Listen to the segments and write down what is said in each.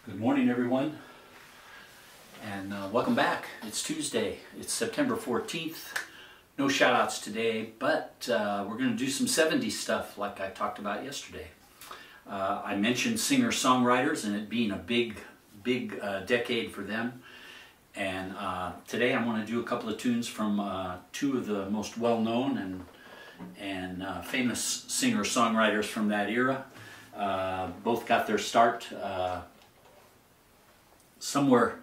Good morning, everyone, and welcome back. It's Tuesday. It's September 14th. No shout-outs today, but we're going to do some 70s stuff like I talked about yesterday. I mentioned singer-songwriters and it being a big decade for them. And today I want to do a couple of tunes from two of the most well-known and famous singer-songwriters from that era. Both got their start somewhere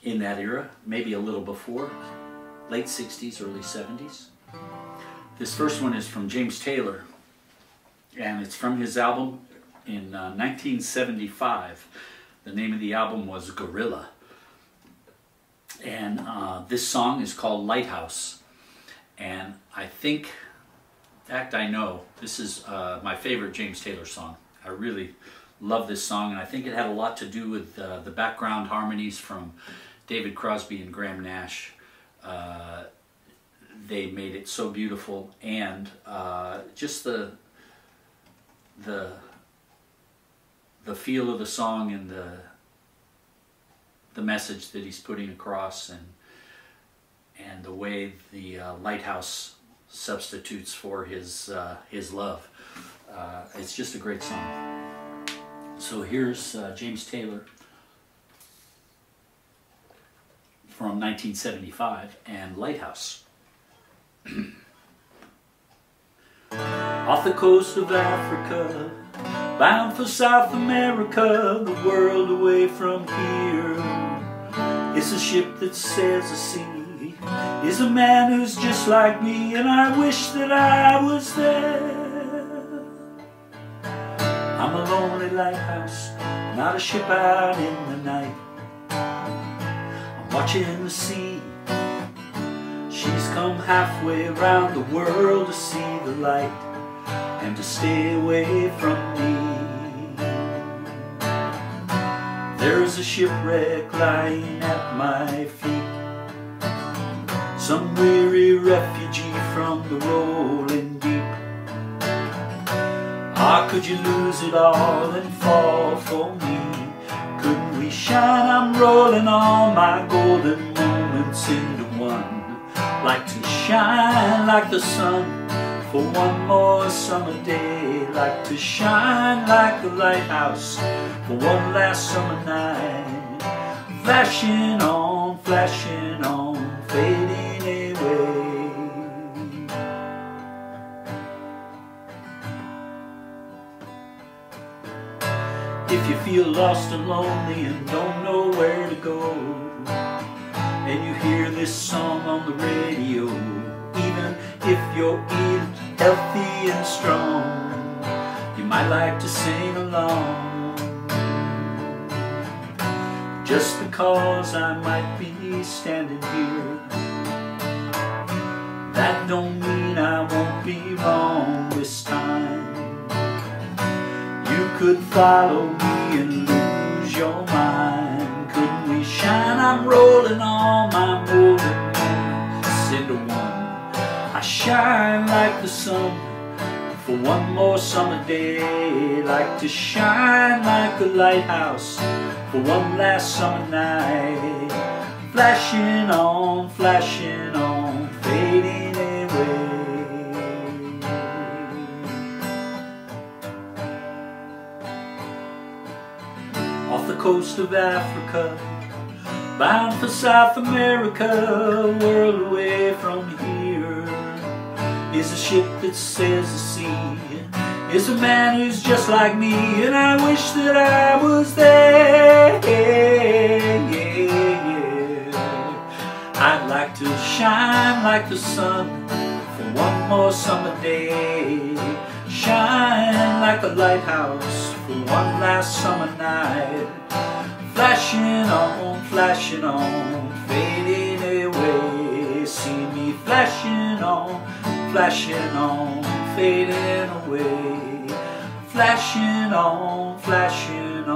in that era, maybe a little before, late 60s, early 70s. This first one is from James Taylor, and it's from his album in 1975. The name of the album was Gorilla, and this song is called Lighthouse. And I think, in fact I know, this is my favorite James Taylor song. I really love this song, and I think it had a lot to do with the background harmonies from David Crosby and Graham Nash. They made it so beautiful, and just the feel of the song and the message that he's putting across, and the way the lighthouse substitutes for his love. It's just a great song. So here's James Taylor from 1975 and Lighthouse. Off the coast of Africa, bound for South America, the world away from here, is a ship that sails the sea, is a man who's just like me, and I wish that I was there. I'm a lonely lighthouse, not a ship out in the night. I'm watching the sea. She's come halfway around the world to see the light and to stay away from me. There's a shipwreck lying at my feet, some weary refugee from the rolling deep. Ah, could you lose it all and fall for me? Couldn't we shine? I'm rolling all my golden moments into one. Like to shine like the sun for one more summer day. Like to shine like the lighthouse for one last summer night. Flashing on, fading away. If you feel lost and lonely and don't know where to go, and you hear this song on the radio, even if you're eating healthy and strong, you might like to sing along. Just because I might be standing here, that don't mean I won't be wrong this time. You could follow me and lose your mind. Couldn't we shine? I'm rolling all my golden moments into one. I shine like the sun for one more summer day. Like to shine like a lighthouse for one last summer night. Flashing on, fading away. Off the coast of Africa, bound for South America, a world away from here, is a ship that sails the sea, is a man who's just like me, and I wish that I was there. I'd like to shine like the sun for one more summer day. Shine like a lighthouse for one last summer night. Flashing on, fading away. See me flashing on, fading away. Flashing on, fading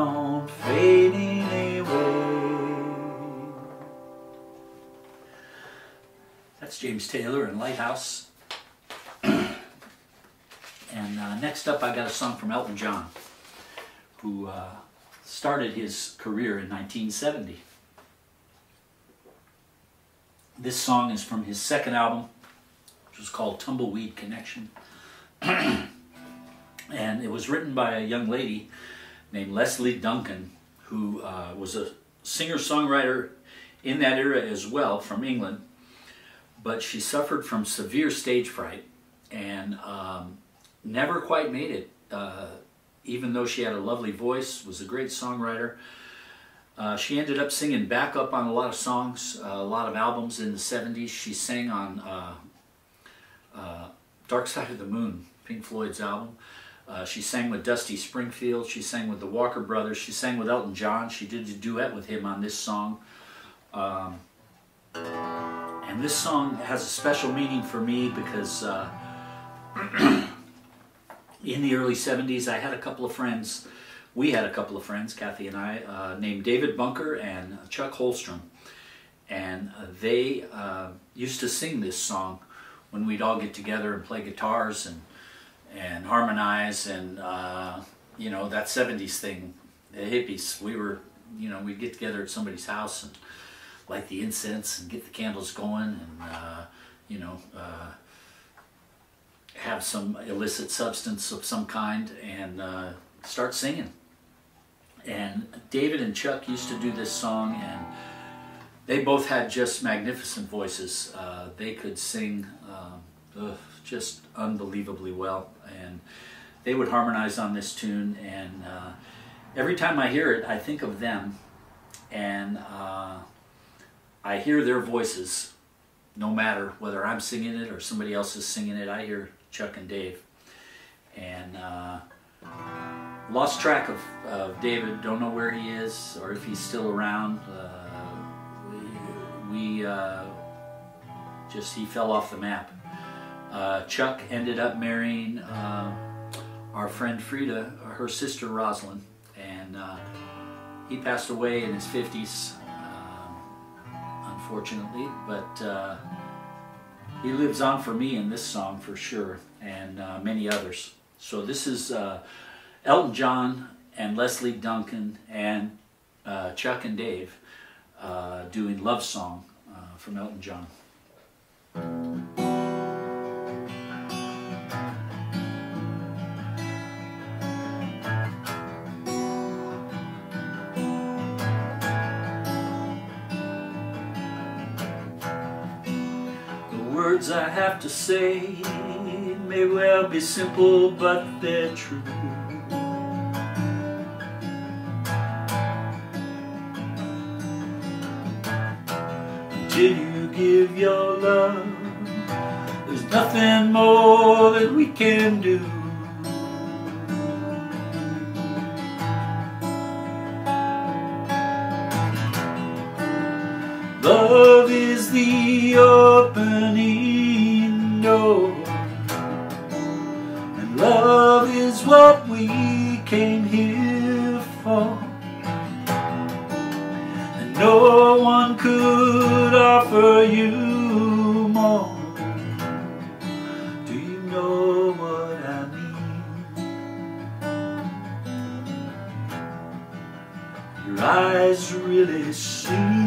away. That's James Taylor and Lighthouse. And next up I got a song from Elton John. who started his career in 1970. This song is from his second album, which was called Tumbleweed Connection. And it was written by a young lady named Leslie Duncan, who was a singer-songwriter in that era as well, from England. But she suffered from severe stage fright and never quite made it. Even though she had a lovely voice, was a great songwriter. She ended up singing backup on a lot of songs, a lot of albums in the 70s. She sang on Dark Side of the Moon, Pink Floyd's album. She sang with Dusty Springfield. She sang with the Walker Brothers. She sang with Elton John. She did a duet with him on this song. And this song has a special meaning for me because in the early 70s, I had a couple of friends. We had a couple of friends, Kathy and I, named David Bunker and Chuck Holstrom. And they used to sing this song when we'd all get together and play guitars and harmonize and, you know, that 70s thing, the hippies. We were, you know, we'd get together at somebody's house and light the incense and get the candles going and, you know, have some illicit substance of some kind and start singing. And David and Chuck used to do this song, and they both had just magnificent voices. They could sing just unbelievably well, and they would harmonize on this tune, and every time I hear it, I think of them, and I hear their voices. No matter whether I'm singing it or somebody else is singing it, I hear Chuck and Dave. And lost track of David, don't know where he is or if he's still around. He fell off the map. Chuck ended up marrying our friend Frida, her sister Rosalind, and he passed away in his 50s, unfortunately, but he lives on for me in this song for sure, and many others. So this is Elton John and Leslie Duncan and Chuck and Dave doing Love Song from Elton John. The words I have to say may well be simple, but they're true. Until you give your love, there's nothing more that we can do. Love is the opening door, and love is what we came here for. And no one could offer you more. Do you know what I mean? Your eyes really see.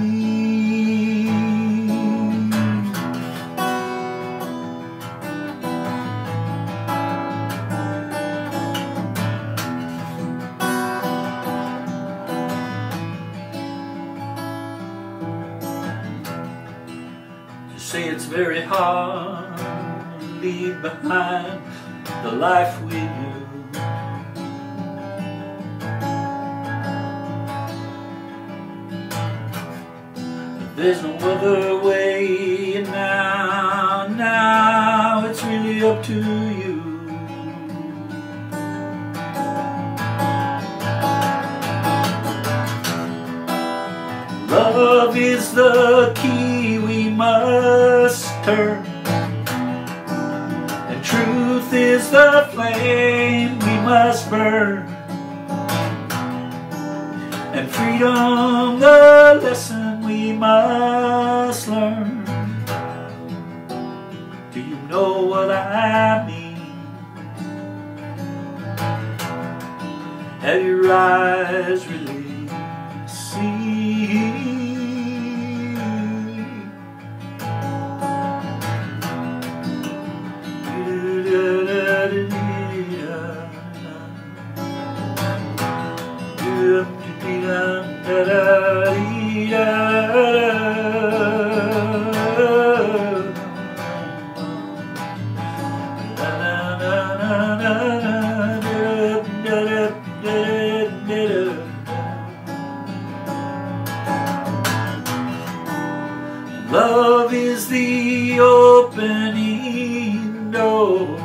Say it's very hard to leave behind the life we knew. But there's no other way, and now it's really up to you. Love is the key we must turn, and truth is the flame we must burn, and freedom the lesson we must learn. Do you know what I mean? Have your eyes really seen? Love is the opening door,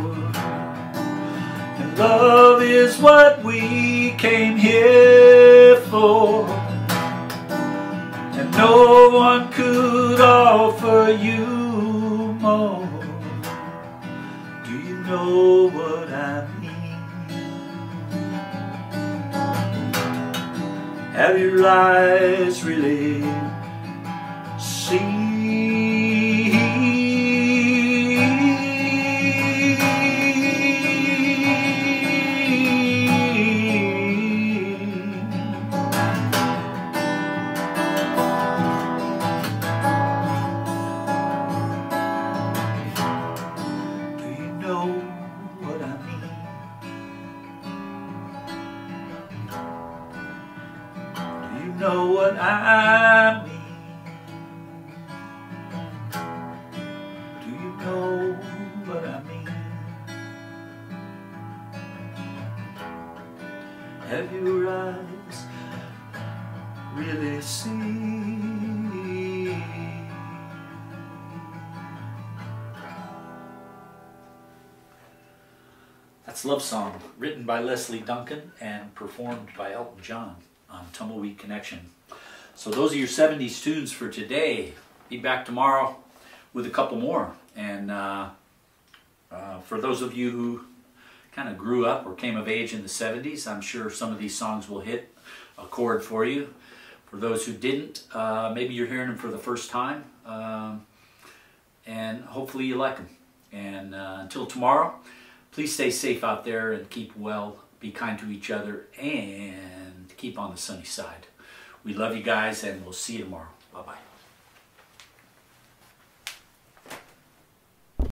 and love is what we came here for, and no one could offer you more. Do you know what I mean? Have your eyes really seen? You know what I mean? Do you know what I mean? Have your eyes really seen? That's Love Song, written by Leslie Duncan and performed by Elton John on Tumbleweed Connection. So those are your 70s tunes for today. Be back tomorrow with a couple more. And for those of you who kind of grew up or came of age in the 70s, I'm sure some of these songs will hit a chord for you. For those who didn't, maybe you're hearing them for the first time. And hopefully you like them. And until tomorrow, please stay safe out there and keep well. Be kind to each other and keep on the sunny side. We love you guys, and we'll see you tomorrow. Bye-bye.